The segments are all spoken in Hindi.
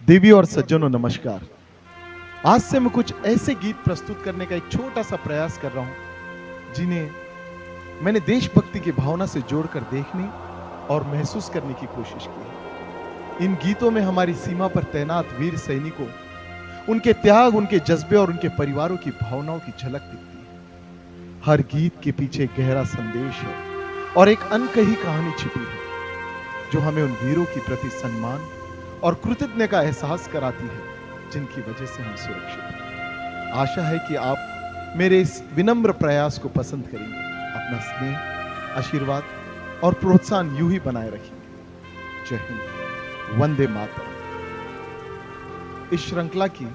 देवी और सज्जनों नमस्कार। आज से मैं कुछ ऐसे गीत प्रस्तुत करने का एक छोटा सा प्रयास कर रहा हूं जिन्हें मैंने देशभक्ति की भावना से जोड़कर देखने और महसूस करने की कोशिश की है। इन गीतों में हमारी सीमा पर तैनात वीर सैनिकों, उनके त्याग, उनके जज्बे और उनके परिवारों की भावनाओं की झलक दिखती है। हर गीत के पीछे गहरा संदेश है और एक अनकही कहानी छिपी है जो हमें उन वीरों के प्रति सम्मान और कृतज्ञता का एहसास कराती है जिनकी वजह से हम सुरक्षित हैं। आशा है कि आप मेरे इस विनम्र प्रयास को पसंद करेंगे, अपना स्नेह, आशीर्वाद और प्रोत्साहन यूं ही बनाए रखेंगे। जय हिंद, वंदे मातरम। इस श्रृंखला की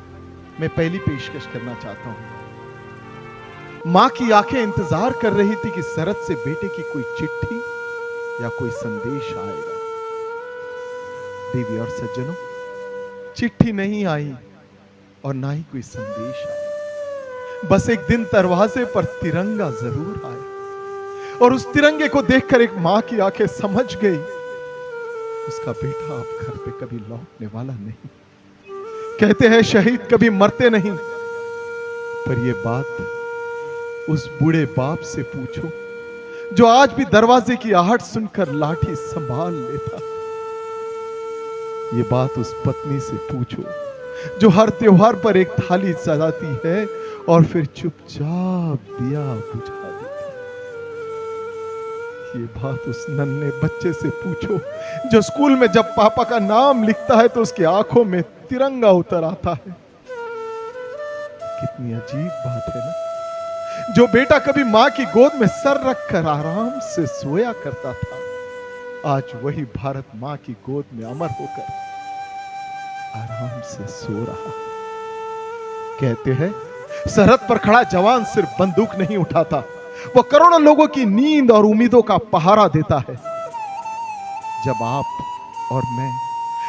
मैं पहली पेशकश करना चाहता हूं। मां की आंखें इंतजार कर रही थी कि शरद से बेटे की कोई चिट्ठी या कोई संदेश आएगा। देवी और सज्जनों, चिट्ठी नहीं आई और ना ही कोई संदेश आया। बस एक दिन दरवाजे पर तिरंगा जरूर आया और उस तिरंगे को देखकर एक मां की आंखें समझ गई उसका बेटा अब घर पे कभी लौटने वाला नहीं। कहते हैं शहीद कभी मरते नहीं, पर यह बात उस बूढ़े बाप से पूछो जो आज भी दरवाजे की आहट सुनकर लाठी संभाल लेता। ये बात उस पत्नी से पूछो जो हर त्योहार पर एक थाली सजाती है और फिर चुपचाप दिया बुझा देती है। ये बात उस नन्हे बच्चे से पूछो जो स्कूल में जब पापा का नाम लिखता है तो उसकी आंखों में तिरंगा उतर आता है। कितनी अजीब बात है ना। जो बेटा कभी मां की गोद में सर रखकर आराम से सोया करता था, आज वही भारत मां की गोद में अमर होकर आराम से सो रहा। कहते हैं सरहद पर खड़ा जवान सिर्फ बंदूक नहीं उठाता, वो करोड़ों लोगों की नींद और उम्मीदों का पहारा देता है। जब आप और मैं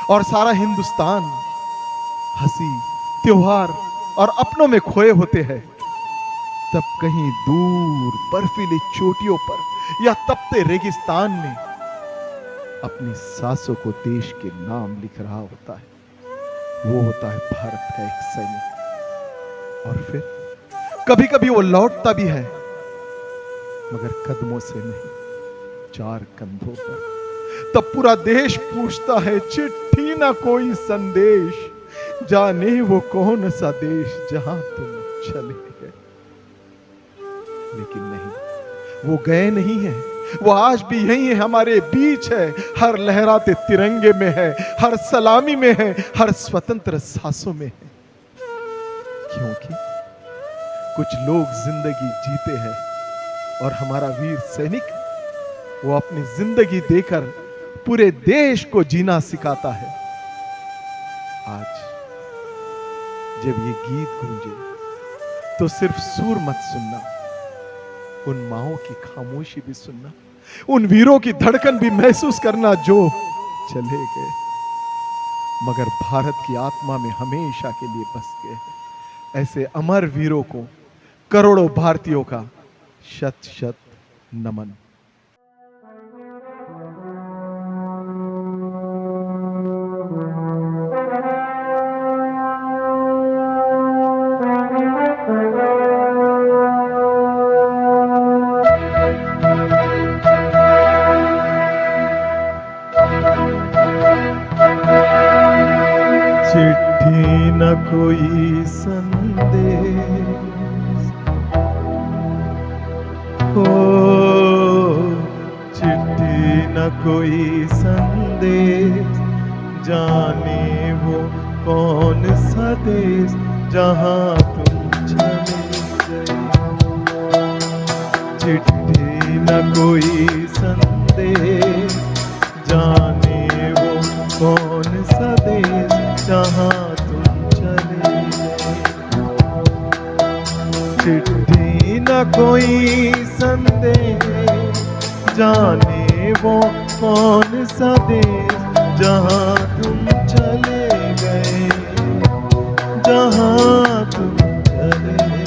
और सारा हिंदुस्तान हंसी, त्योहार और अपनों में खोए होते हैं, तब कहीं दूर बर्फीली चोटियों पर या तपते रेगिस्तान में अपनी सांसों को देश के नाम लिख रहा होता है। वो होता है भारत का एक सैनिक। और फिर कभी कभी वो लौटता भी है, मगर कदमों से नहीं, चार कंधों पर। तब पूरा देश पूछता है चिट्ठी ना कोई संदेश, जाने वो कौन सा देश जहां तुम चले गए। लेकिन नहीं, वो गए नहीं है, वो आज भी यही है, हमारे बीच है। हर लहराते तिरंगे में है, हर सलामी में है, हर स्वतंत्र सांसों में है। क्योंकि कुछ लोग जिंदगी जीते हैं और हमारा वीर सैनिक वो अपनी जिंदगी देकर पूरे देश को जीना सिखाता है। आज जब ये गीत गूंजे तो सिर्फ सुर मत सुनना, उन माओं की खामोशी भी सुनना, उन वीरों की धड़कन भी महसूस करना जो चले गए मगर भारत की आत्मा में हमेशा के लिए बस गए हैं। ऐसे अमर वीरों को करोड़ों भारतीयों का शत शत नमन। चिट्ठी न कोई संदेश, हो चिट्ठी न कोई संदेश, जाने वो कौन सा देश जहां तुम चले गए। चिट्ठी न कोई संदेश, जाने वो कौन सा देश जहां तुम चले गए। चिट्ठी न कोई संदेश, जाने वो कौन सा देश जहां तुम चले गए, जहां तुम चले गए।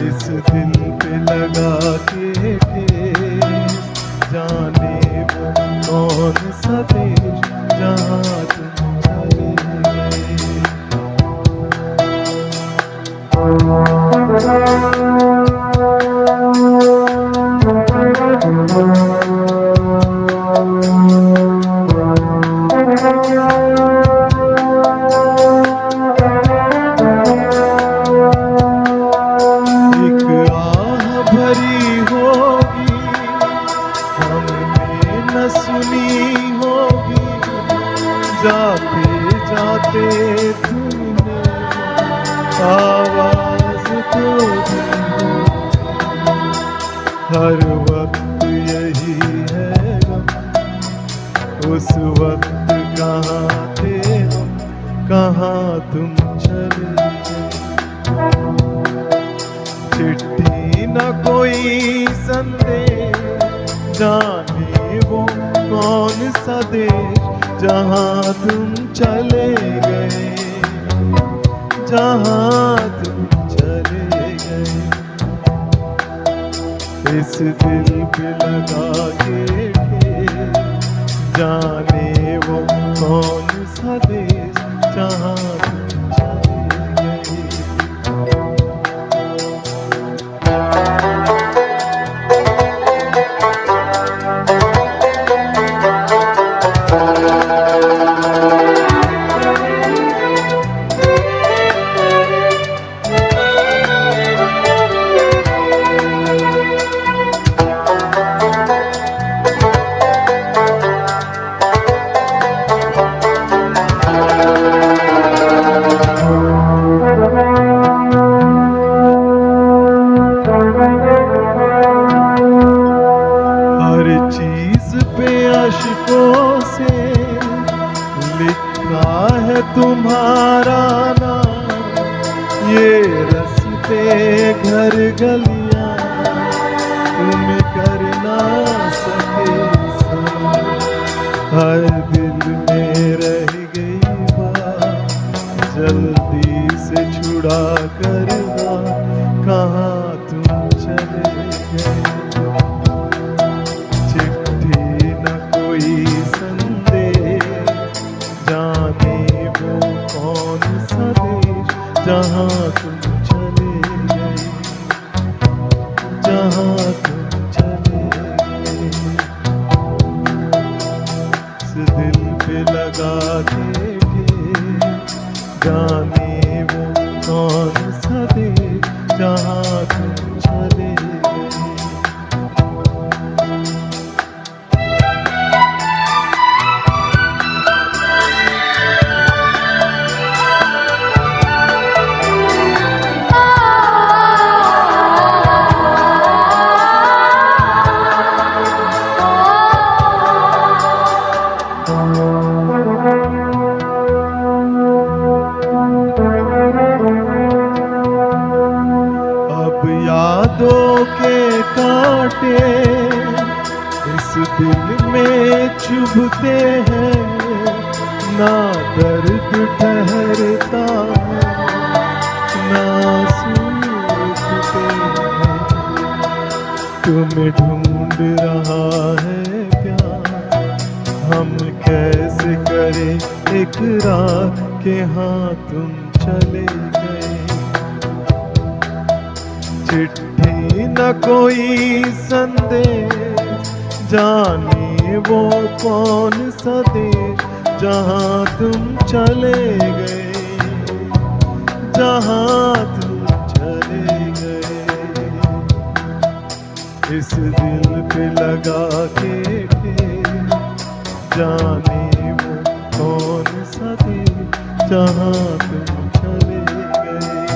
इस दिल पे लगा के ठेस, जाने वो कौन सा देश जहाँ तुम चले गए। एक आह भरी होगी हमने न सुनी होगी, जाते जाते तुमने आवाज तो दी होगी। हर वक्त यही है गम, उस वक्त कहाँ थे हम, कहाँ तुम चले गए। चिट्ठी न कोई संदेश, जाने वो कौन सा देश, जहाँ तुम चले गए, जहाँ तुम चले गए। इस दिल पे लगा के ठेस, जाने वो कौन सा देश, जहाँ तुम चले गए। हर चीज पे अशकों से लिखा है तुम्हारा नाम, ये रस्ते घर गलियां तुम कर ना सके सलाम। हर दिल में रह गई बात, जल्दी से छुड़ा कर कहाँ तुम चले गए। चिट्ठी न कोई संदेश, जाने वो कौन सा देश, जहाँ तुम चले गए, जहाँ तुम चले गए। इस दिल पे लगा के ठेस, जाने वो कौन सा देश, जहाँ तुम चले गए। अब यादों के कांटे इस दिल में चुभते हैं, ना दर्द ठहरता ना सूखते हैं। तुम्हें ढूंढ रहा है प्यार, हम कैसे करें इकरार के हाँ तुम चले गए। चिट्ठी न कोई संदेश, जाने वो कौन सा देश, जहाँ तुम चले गए, जहाँ तुम चले गए। इस दिल पे लगा के ठेस, जाने वो कौन सा देश, जहाँ तुम चले गए।